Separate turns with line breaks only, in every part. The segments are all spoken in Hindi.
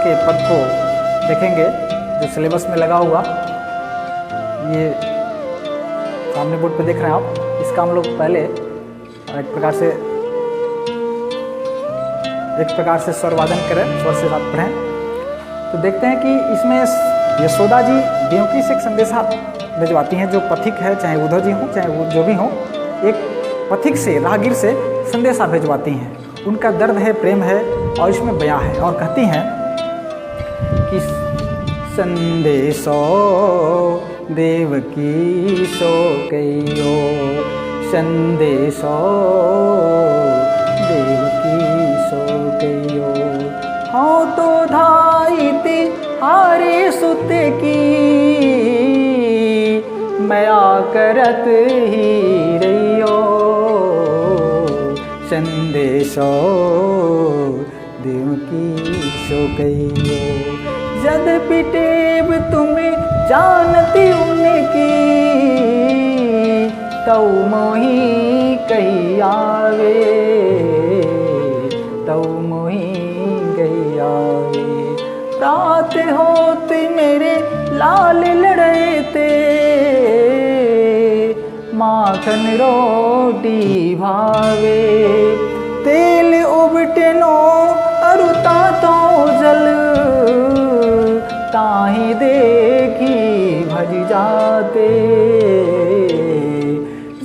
के पद को देखेंगे जो सिलेबस में लगा हुआ, ये सामने बोर्ड पे देख रहे हैं आप। इसका हम लोग पहले एक प्रकार से स्वरवादन करें, स्वर से साथ पढ़ें, तो देखते हैं कि इसमें यशोदा जी देवकी से एक संदेशा भिजवाती हैं। जो पथिक है, चाहे उद्धव जी हों चाहे वो जो भी हों, एक पथिक से, राहगीर से संदेशा भिजवाती हैं। उनका दर्द है, प्रेम है और इसमें बयां है। और कहती हैं कि संदेशो देवकी सो कहियो, संदेशो देवकी सो कहियो, हाँ तो धाईति हारे सुत की, मया करत ही रहियो, संदेशो देवकी सो कहियो। यद्यपि टेव तुम्हें जानती उनकी, तौ मोही कही आवे, तौ मोही कही आवे। रात होत मेरे लाल लड़े थे, माखन रोटी भावे, तेल उबटनो अरुता तो जल, ताही देखी भज जाते,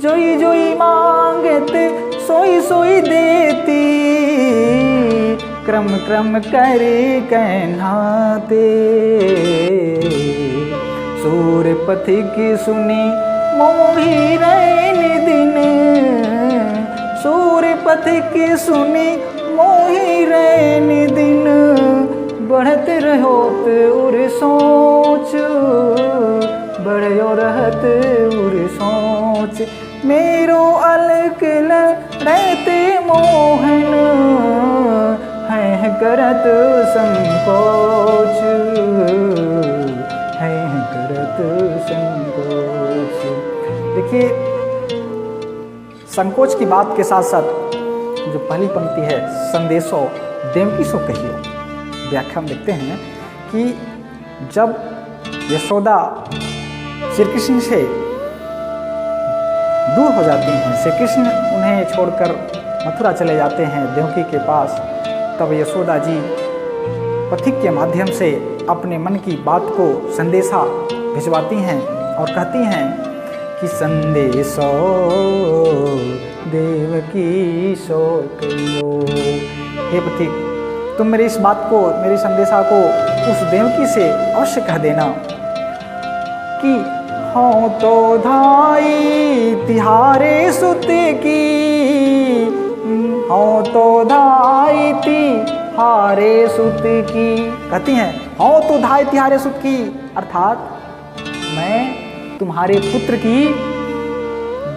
जोई जोई मांगते सोई सोई देती, क्रम क्रम कर कहनाते। सूर पथिक सुनी मोही रैन दिन, सूर पथिक सुनी मोही रैन दिन, बढ़त रहोत उर सोच, बढ़ो रहत उर सोच, मेरो अलग रहते मोहन, है करत संकोच, है करत संकोच। देखिए, संकोच की बात के साथ साथ जो पहली पंक्ति है, संदेशो देवकी सो कहियो, व्याख्या में देखते हैं कि जब यशोदा श्री कृष्ण से दूर हो जाती हैं, श्री कृष्ण उन्हें छोड़कर मथुरा चले जाते हैं देवकी के पास, तब यशोदा जी पथिक के माध्यम से अपने मन की बात को संदेशा भिजवाती हैं और कहती हैं कि संदेशो देवकी सो कहियो। हे पथिक, तुम मेरी इस बात को, मेरी संदेशा को उस देवकी से अवश्य कह देना कि हाँ तो धाई तिहारे सुत की, हाँ तो धाई तिहारे सुत की। कहती हैं हाँ तो धाई तिहारे सुत की, अर्थात मैं तुम्हारे पुत्र की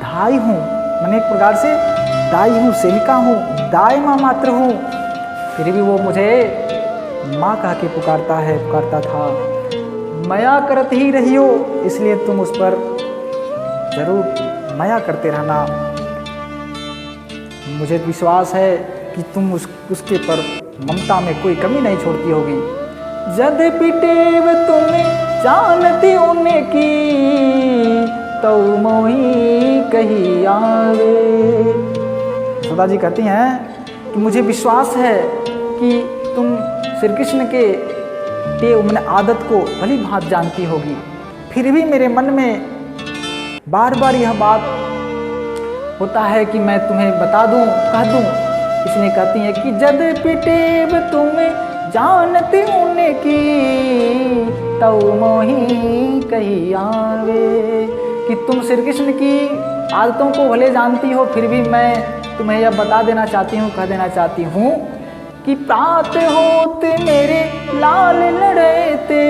धाई हूँ, मैंने एक प्रकार से दाई हूँ, सेविका हूँ, दाई माँ मात्र हूँ, फिर भी वो मुझे माँ कह के पुकारता था। माया करत ही रहियो, इसलिए तुम उस पर जरूर माया करते रहना। मुझे विश्वास है कि तुम उसके पर ममता में कोई कमी नहीं छोड़ती होगी। यद्यपि टेव तुम्हें जानती उनकी, तौ मोही कही आवे। यशोदा जी कहती हैं कि मुझे विश्वास है कि तुम श्री कृष्ण के टेव मैंने आदत को भली भांति जानती होगी, फिर भी मेरे मन में बार बार यह बात होता है कि मैं तुम्हें बता दूं, कह दूं। इसलिए कहती है कि यद्यपि टेव तुम्हें जानती उनकी, तौ मोही कही आवे। कि तुम श्री कृष्ण की आदतों को भले जानती हो, फिर भी मैं तुम्हें यह बता देना चाहती हूँ, कह देना चाहती हूँ कि प्रात होत मेरे लाल लड़े थे,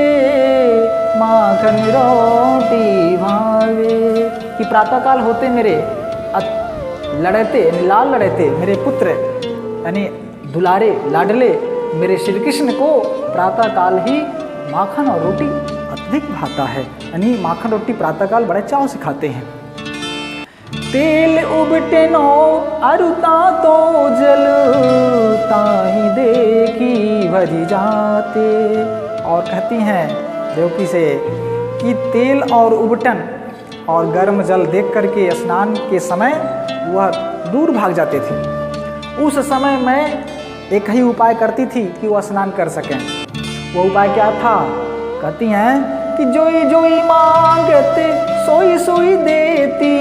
माखन रोटी भावे। कि प्रातःकाल होते मेरे लड़ते, लाल लड़ते मेरे पुत्र, यानी दुलारे लाडले मेरे श्री कृष्ण को प्रातःकाल ही माखन और रोटी अत्यधिक भाता है, यानी माखन रोटी प्रातःकाल बड़े चाव से खाते हैं। तेल उबटे नो अरुता तो जल, ताही देखी भजी जाते। और कहती हैं देवकी से कि तेल और उबटन और गर्म जल देख करके स्नान के समय वह दूर भाग जाते थे। उस समय मैं एक ही उपाय करती थी कि वह स्नान कर सकें। वो उपाय क्या था? कहती हैं कि जोई जोई मांगते सोई सोई देती।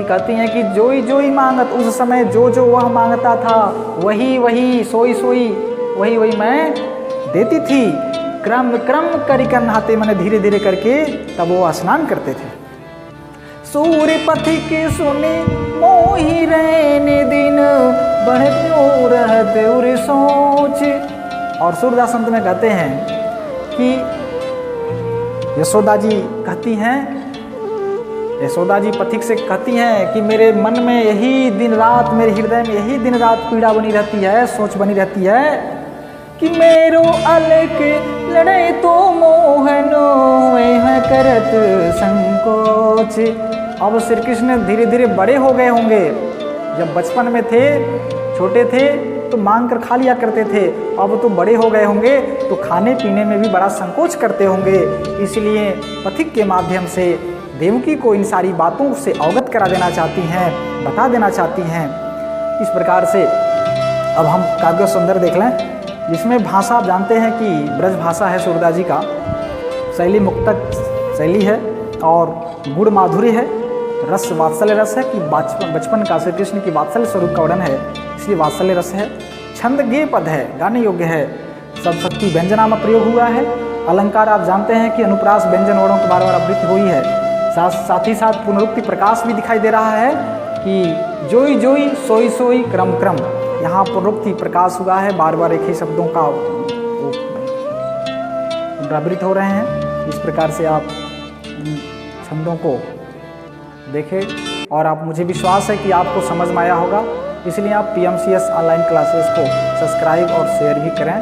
कहती हैं कि जोई जोई मांगत, उस समय जो जो वह मांगता था वही वही, सोई सोई वही वही मैं देती थी। क्रम क्रम करिकर नहाते, मैंने धीरे धीरे करके तब वो स्नान करते थे। सूर्य पथिक सुने मोहि रहने दिन, बढ़तो रहते उर सोच। और सूरदास संत में कहते हैं कि यशोदा जी कहती हैं, यशोदा जी पथिक से कहती हैं कि मेरे मन में यही दिन रात, मेरे हृदय में यही दिन रात पीड़ा बनी रहती है, सोच बनी रहती है कि मेरो अलग लड़े तो मोहनो है करत संकोच। अब श्री कृष्ण धीरे धीरे बड़े हो गए होंगे। जब बचपन में थे, छोटे थे तो मांग कर खा लिया करते थे, अब तो बड़े हो गए होंगे तो खाने पीने में भी बड़ा संकोच करते होंगे। इसलिए पथिक के माध्यम से देवकी को इन सारी बातों से अवगत करा देना चाहती हैं, बता देना चाहती हैं। इस प्रकार से अब हम काव्य सौंदर्य देख लें, जिसमें भाषा आप जानते हैं कि ब्रज भाषा है सूरदास जी का, शैली मुक्तक शैली है और गुड़ माधुर्य है, रस वात्सल्य रस है कि बचपन का श्री कृष्ण की वात्सल्य स्वरूप का वर्णन है, इसलिए वात्सल्य रस है। छंद गेय पद है, गाने योग्य है। सब शक्ति व्यंजना में प्रयोग हुआ है। अलंकार आप जानते हैं कि अनुप्रास व्यंजन वर्णों की बार बार आवृत्ति हुई है। साथ ही साथ पुनरुक्ति प्रकाश भी दिखाई दे रहा है कि जोई जोई सोई सोई क्रम क्रम, यहाँ पुनरुक्ति प्रकाश हुआ है, बार बार एक ही शब्दों का पुनरावृत्त हो रहे हैं। इस प्रकार से आप छंदों को देखें और आप, मुझे विश्वास है कि आपको समझ में आया होगा। इसलिए आप PMCS ऑनलाइन क्लासेस को सब्सक्राइब और शेयर भी करें।